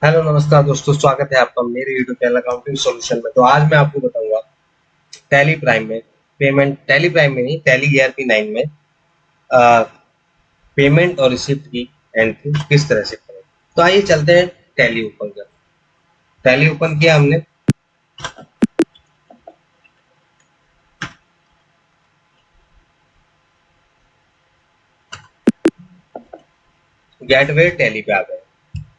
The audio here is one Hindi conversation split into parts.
हेलो नमस्कार दोस्तों, स्वागत है आपका मेरे यूट्यूब चैनल अकाउंटिंग सॉल्यूशन में। तो आज मैं आपको बताऊंगा टैली प्राइम में पेमेंट, टैली प्राइम में नहीं, टैली ईआरपी 9 में पेमेंट और रिसिप्ट की एंट्री किस तरह से करें। तो आइए चलते हैं। टैली ओपन कर टैली ओपन किया हमने। गेटवे टैली पे आ गए।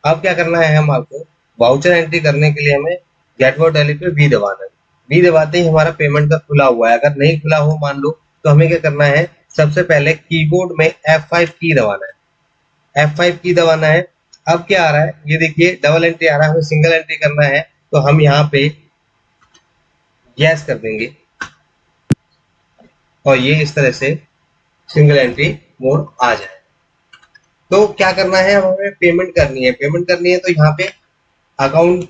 अब क्या करना है, हम आपको वाउचर एंट्री करने के लिए हमें गेटवे टैली पे वी दबाना है। वी दबाते ही हमारा पेमेंट का खुला हुआ है। अगर नहीं खुला हो मान लो, तो हमें क्या करना है, सबसे पहले कीबोर्ड में F5 की दबाना है। F5 की दबाना है। अब क्या आ रहा है, ये देखिए डबल एंट्री आ रहा है, हमें सिंगल एंट्री करना है। तो हम यहाँ पे यस कर देंगे और ये इस तरह से सिंगल एंट्री मोड आ जाए। तो क्या करना है, अब हमें पेमेंट करनी है। पेमेंट करनी है तो यहाँ पे अकाउंट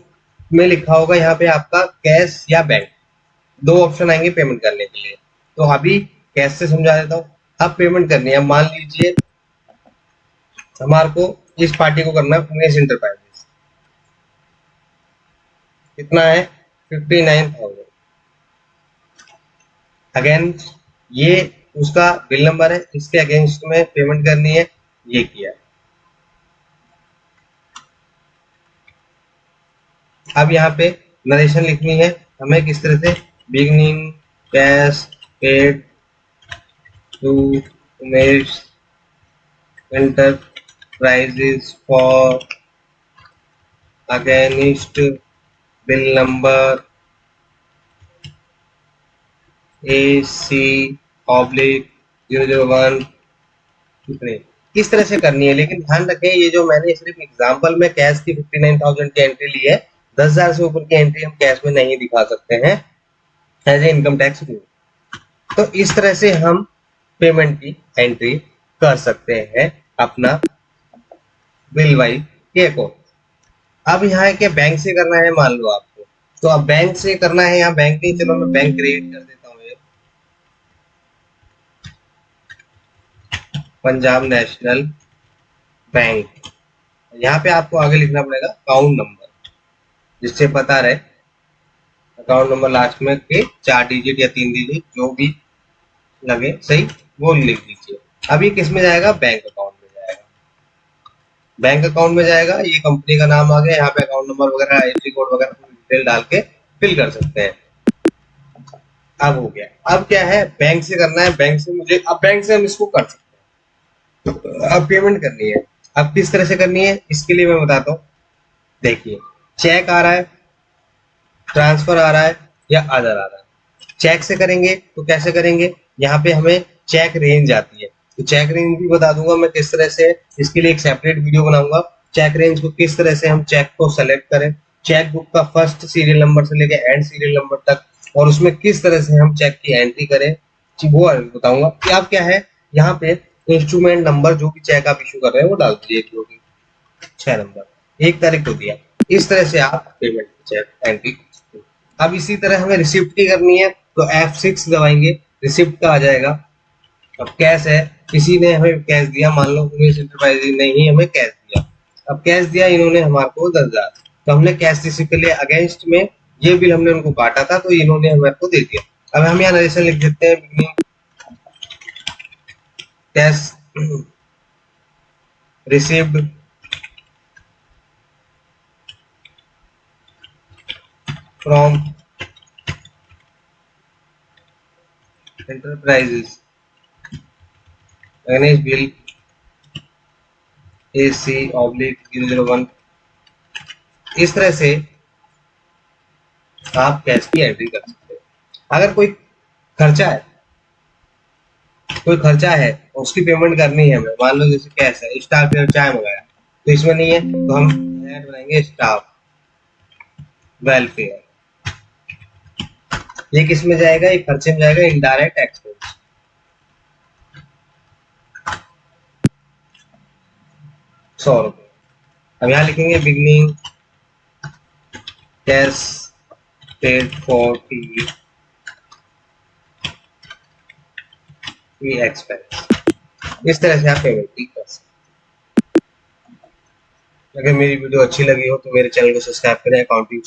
में लिखा होगा यहाँ पे आपका कैश या बैंक, दो ऑप्शन आएंगे पेमेंट करने के लिए। तो अभी कैश से समझा देता हूँ। अब पेमेंट करनी है, मान लीजिए हमारे को इस पार्टी को करना है उमेश इंटरप्राइजेस। कितना है, 59,000। अगेंस्ट ये उसका बिल नंबर है, इसके अगेंस्ट में पेमेंट करनी है, ये किया है। अब यहाँ पे नरेशन लिखनी है हमें किस तरह से, beginning cash paid to Umesh enterprises for against bill number AC oblique 001 कितने, इस तरह से करनी है। लेकिन ध्यान रखें, ये जो मैंने सिर्फ एग्जांपल में कैश की 59,000 की एंट्री ली है, 10,000 से ऊपर की एंट्री हम कैश में नहीं दिखा सकते हैं as a income tax rule. तो इस तरह से हम पेमेंट की एंट्री कर सकते हैं अपना बिल वाइज के अकाउंट। अब यहाँ है कि बैंक से करना है मान लो आपको, तो अब बैंक से करना है, यहाँ बैंक नहीं, चलो मैं बैंक क्रिएट कर देता हूँ। ये पंजाब नेशनल बैंक। यहाँ पे आपको आगे लिखना पड़ेगा अकाउंट नंबर, जिससे पता रहे। अकाउंट नंबर लास्ट में के 4 डिजिट या 3 डिजिट जो भी लगे सही, वो लिख दीजिए। अब ये किस में जाएगा, बैंक अकाउंट में जाएगा। बैंक अकाउंट में जाएगा, ये कंपनी का नाम आ गया, यहाँ पे अकाउंट नंबर वगैरह आईएफएससी कोड वगैरह डिटेल डाल के फिल कर सकते हैं। अब हो गया। अब क्या है, बैंक से करना है। बैंक से मुझे, अब बैंक से हम इसको कर सकते हैं। अब पेमेंट करनी है। अब किस तरह से करनी है, इसके लिए मैं बताता हूँ। देखिए, चेक आ रहा है, ट्रांसफर आ रहा है या अदर आ रहा है। चेक से करेंगे तो कैसे करेंगे, यहाँ पे हमें चेक रेंज आती है। तो चेक रेंज भी बता दूंगा मैं किस तरह से, इसके लिए एक सेपरेट वीडियो बनाऊंगा। चेक रेंज को किस तरह से हम चेक को सेलेक्ट करें, चेक बुक का फर्स्ट सीरियल नंबर से लेके एंड सीरियल नंबर तक, और उसमें किस तरह से हम चेक की एंट्री करें, वो बताऊंगा। कि अब क्या है, यहाँ पे इंस्ट्रूमेंट नंबर जो भी चेक आप इशू कर रहे हैं वो डाल दीजिए, जो भी 6 नंबर, 1 तारीख को दिया। इस तरह से आप पेमेंट चेक एंट्री। अब इसी तरह हमें रिसिप्ट की करनी है, तो F6 दबाएंगे, रिसिप्ट का आ जाएगा। अब कैश है, किसी ने हमें कैश दिया, मान लो उमेश इंटरप्राइजेज ने ही हमें कैश दिया। अब कैश दिया इन्होंने हमारे को 10,000, तो हमने कैश रिसीव के लिए अगेंस्ट में ये बिल हमने उनको काटा था, तो इन्होंने हमारे को दे दिया। अब हम यहाँ नरेशन लिख देते हैं, beginning cash received from enterprises against bill AC oblique 001। इस तरह से आप कैश की एंट्री कर सकते हैं। अगर कोई खर्चा है उसकी पेमेंट करनी है हमें, मान लो जैसे कैश है, स्टाफ ने चाय मंगाया तो इसमें नहीं है, तो हम ऐड बनाएंगे स्टाफ वेलफेयर। ये किस में जाएगा, ये खर्चे में जाएगा, इनडायरेक्ट एक्सपेंस, 100 रुपए। अब यहाँ लिखेंगे beginning cash paid for T expense. इस तरह से आप पेमेंट कर सकते अगर मेरी वीडियो अच्छी लगी हो तो मेरे चैनल को सब्सक्राइब करें अकाउंटिंग